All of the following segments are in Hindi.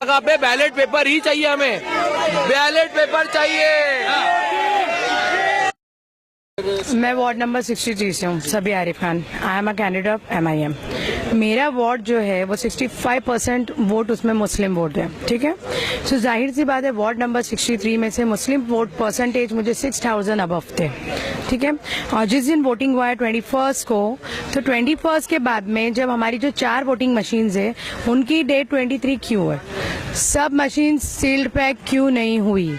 जगह पे बैलेट पेपर ही चाहिए, हमें बैलेट पेपर चाहिए। मैं वार्ड नंबर 63 से हूँ, सभी Arif Khan. I am a candidate of MIM। मेरा वार्ड जो है वो 65% वोट उसमें मुस्लिम वोट है, ठीक है। तो जाहिर सी बात है वार्ड नंबर 63 में से मुस्लिम वोट परसेंटेज मुझे 6000 अबव थे, ठीक है। और जिस दिन वोटिंग हुआ है 21 को, तो 21 के बाद में जब हमारी जो 4 वोटिंग मशीन्स है उनकी डेट 23 क्यों है, सब मशीन सील्ड पैक क्यों नहीं हुई।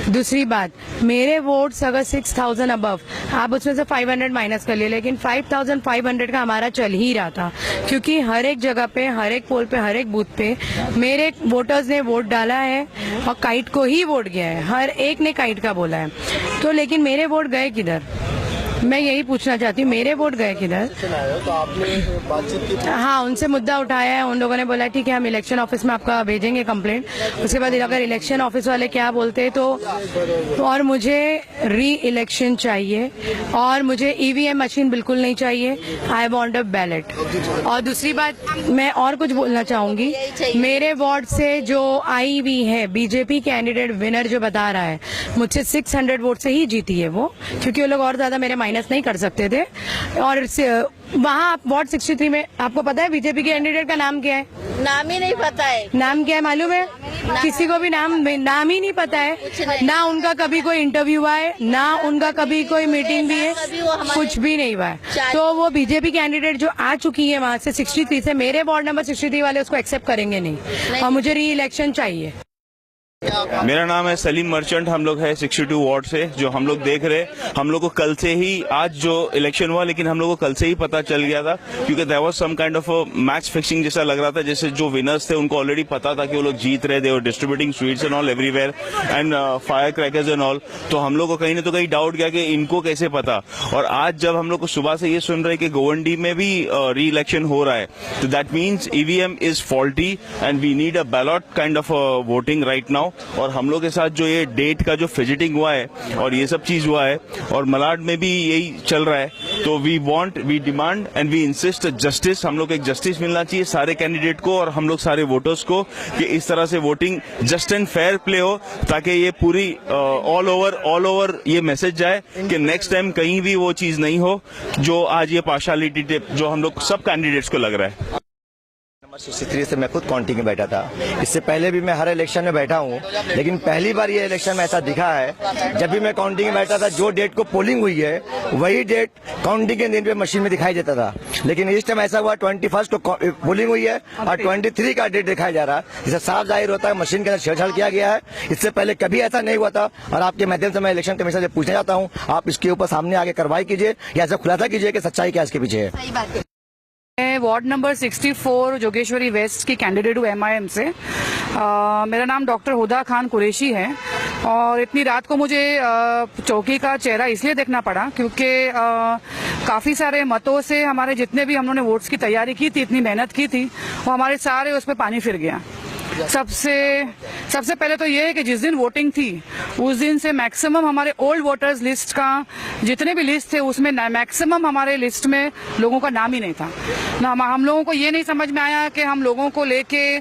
दूसरी बात, मेरे वोट्स अगर 6000 अबव, आप उसमें से 500 माइनस कर लिए, लेकिन 5500 का हमारा चल ही रहा था, क्योंकि हर एक जगह पे, हर एक पोल पे, हर एक बूथ पे मेरे वोटर्स ने वोट डाला है और काइट को ही वोट गया है, हर एक ने काइट का बोला है। तो लेकिन मेरे वोट गए किधर, मैं यही पूछना चाहती हूँ, मेरे वोट गए किधर। तो आपने बातचीत की? हाँ, उनसे मुद्दा उठाया है, उन लोगों ने बोला ठीक है हम इलेक्शन ऑफिस में आपका भेजेंगे कंप्लेंट। उसके बाद अगर इलेक्शन ऑफिस वाले क्या बोलते तो और मुझे री इलेक्शन चाहिए और मुझे EVM मशीन बिल्कुल नहीं चाहिए। I want a ballot. और दूसरी बात मैं और कुछ बोलना चाहूंगी, मेरे वार्ड से जो आई हुई है बीजेपी कैंडिडेट विनर जो बता रहा है, मुझसे 600 वोट से ही जीती है वो, क्योंकि वो लोग और ज्यादा मेरे माइनस नहीं कर सकते थे। और वहाँ वार्ड 63 में आपको पता है बीजेपी के कैंडिडेट का नाम क्या है? नाम ही नहीं पता है। नाम क्या है मालूम है? किसी को भी नाम ही नहीं पता है। ना उनका कभी कोई इंटरव्यू हुआ है, ना उनका कभी कोई मीटिंग भी है, कुछ भी नहीं हुआ है। तो वो बीजेपी कैंडिडेट जो आ चुकी है वहाँ से 63 से, मेरे वार्ड नंबर 63 वाले उसको एक्सेप्ट करेंगे नहीं और मुझे री इलेक्शन चाहिए। मेरा नाम है सलीम मर्चेंट। हम लोग है 62 वार्ड से। जो हम लोग देख रहे, हम लोग को कल से ही, आज जो इलेक्शन हुआ लेकिन हम लोग को कल से ही पता चल गया था, क्योंकि there was some kind of match fixing जैसा लग रहा था। जैसे जो विनर्स थे उनको ऑलरेडी पता था कि वो लोग जीत रहे, they were distributing sweets and all everywhere and fire crackers and all. तो हम लोग को कहीं ना तो कहीं डाउट गया कि इनको कैसे पता। और आज जब हम लोग को सुबह से ये सुन रहे कि गोवंडी में भी री इलेक्शन हो रहा है, तो that means EVM is faulty and we need a ballot kind of voting right now. और हम लोग के साथ जो ये डेट का जो फिजिटिंग हुआ है और ये सब चीज हुआ है, और मलाड में भी यही चल रहा है, तो we demand and we insist justice. हम लोग एक जस्टिस मिलना चाहिए सारे कैंडिडेट को और हम लोग सारे वोटर्स को, कि इस तरह से voting just and fair play हो, ताकि ये पूरी ऑल ओवर ये मैसेज जाए कि नेक्स्ट टाइम कहीं भी वो चीज नहीं हो जो आज ये पार्शियलिटी जो हम लोग सब कैंडिडेट्स को लग रहा है। 63 से मैं खुद काउंटिंग में बैठा था। इससे पहले भी मैं हर इलेक्शन में बैठा हूँ, लेकिन पहली बार ये इलेक्शन में ऐसा दिखा है, जब भी मैं काउंटिंग में बैठा था जो डेट को पोलिंग हुई है वही डेट काउंटिंग के दिन पे मशीन में दिखाई देता था। लेकिन इस टाइम ऐसा हुआ 21 को पोलिंग हुई है और 23 का डेट दिखाया जा रहा है। इससे साफ जाहिर होता है मशीन के अंदर छेड़छाड़ किया गया है। इससे पहले कभी ऐसा नहीं हुआ था। और आपके माध्यम से मैं इलेक्शन कमीशन से पूछना चाहता हूँ, आप इसके ऊपर सामने आगे कार्रवाई कीजिए या ऐसा खुलासा कीजिए कि सच्चाई क्या इसके पीछे है। मैं वार्ड नंबर 64 जोगेश्वरी वेस्ट की कैंडिडेट हूँ MIM से। मेरा नाम डॉक्टर हुदा खान कुरैशी है और इतनी रात को मुझे चौकी का चेहरा इसलिए देखना पड़ा क्योंकि काफ़ी सारे मतों से हमारे जितने भी हम लोगों ने वोट्स की तैयारी की थी, इतनी मेहनत की थी, वो हमारे सारे उस पर पानी फिर गया। सबसे पहले तो ये है कि जिस दिन वोटिंग थी उस दिन से मैक्सिमम हमारे ओल्ड वोटर्स लिस्ट का जितने भी लिस्ट थे उसमें मैक्सिमम हमारे लिस्ट में लोगों का नाम ही नहीं था ना। हम लोगों को ये नहीं समझ में आया कि हम लोगों को लेके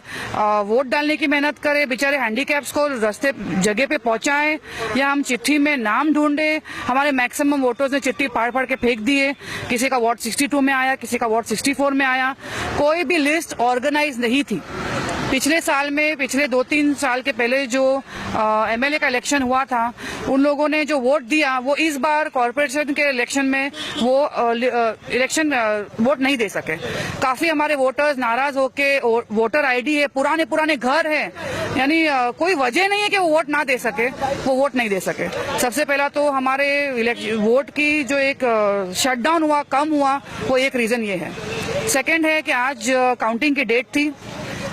वोट डालने की मेहनत करें, बेचारे हैंडीकैप्स को रास्ते जगह पे पहुंचाएं, या हम चिट्ठी में नाम ढूंढे। हमारे मैक्सिमम वोटर्स ने चिट्ठी फाड़ के फेंक दिए। किसी का वार्ड 62 में आया, किसी का वार्ड 64 में आया। कोई भी लिस्ट ऑर्गेनाइज नहीं थी। पिछले साल में, पिछले 2-3 साल के पहले जो MLA का इलेक्शन हुआ था, उन लोगों ने जो वोट दिया वो इस बार कॉर्पोरेशन के इलेक्शन में वो इलेक्शन वोट नहीं दे सके। काफी हमारे वोटर्स नाराज होके, वोटर ID है, पुराने घर है, यानी कोई वजह नहीं है कि वो वोट ना दे सके, वो वोट नहीं दे सके। सबसे पहला तो हमारे वोट की जो एक शटडाउन हुआ, कम हुआ, वो एक रीजन ये है। सेकेंड है कि आज काउंटिंग की डेट थी।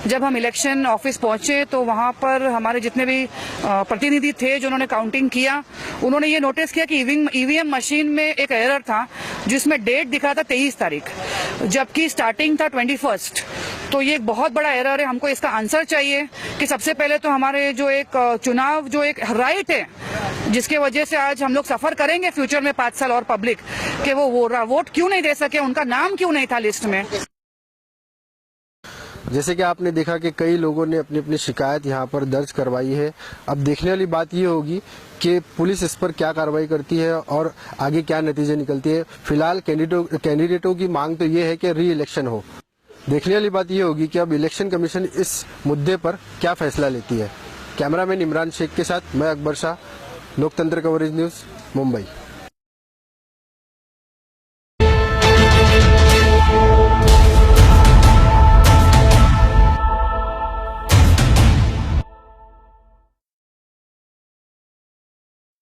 जब हम इलेक्शन ऑफिस पहुंचे तो वहां पर हमारे जितने भी प्रतिनिधि थे जो उन्होंने काउंटिंग किया, उन्होंने ये नोटिस किया कि EVM मशीन में एक एरर था जिसमें डेट दिखा था 23 तारीख, जबकि स्टार्टिंग था 21। तो ये एक बहुत बड़ा एरर है। हमको इसका आंसर चाहिए कि सबसे पहले तो हमारे जो एक चुनाव जो एक राइट है जिसके वजह से आज हम लोग सफर करेंगे फ्यूचर में 5 साल और पब्लिक, कि वो वोट क्यों नहीं दे सके, उनका नाम क्यों नहीं था लिस्ट में। जैसे कि आपने देखा कि कई लोगों ने अपनी अपनी शिकायत यहाँ पर दर्ज करवाई है। अब देखने वाली बात ये होगी कि पुलिस इस पर क्या कार्रवाई करती है और आगे क्या नतीजे निकलती है। फिलहाल कैंडिडेटों की मांग तो ये है कि री इलेक्शन हो। देखने वाली बात ये होगी कि अब इलेक्शन कमीशन इस मुद्दे पर क्या फैसला लेती है। कैमरामैन इमरान शेख के साथ मैं अकबर शाह, लोकतंत्र कवरेज न्यूज़, मुंबई।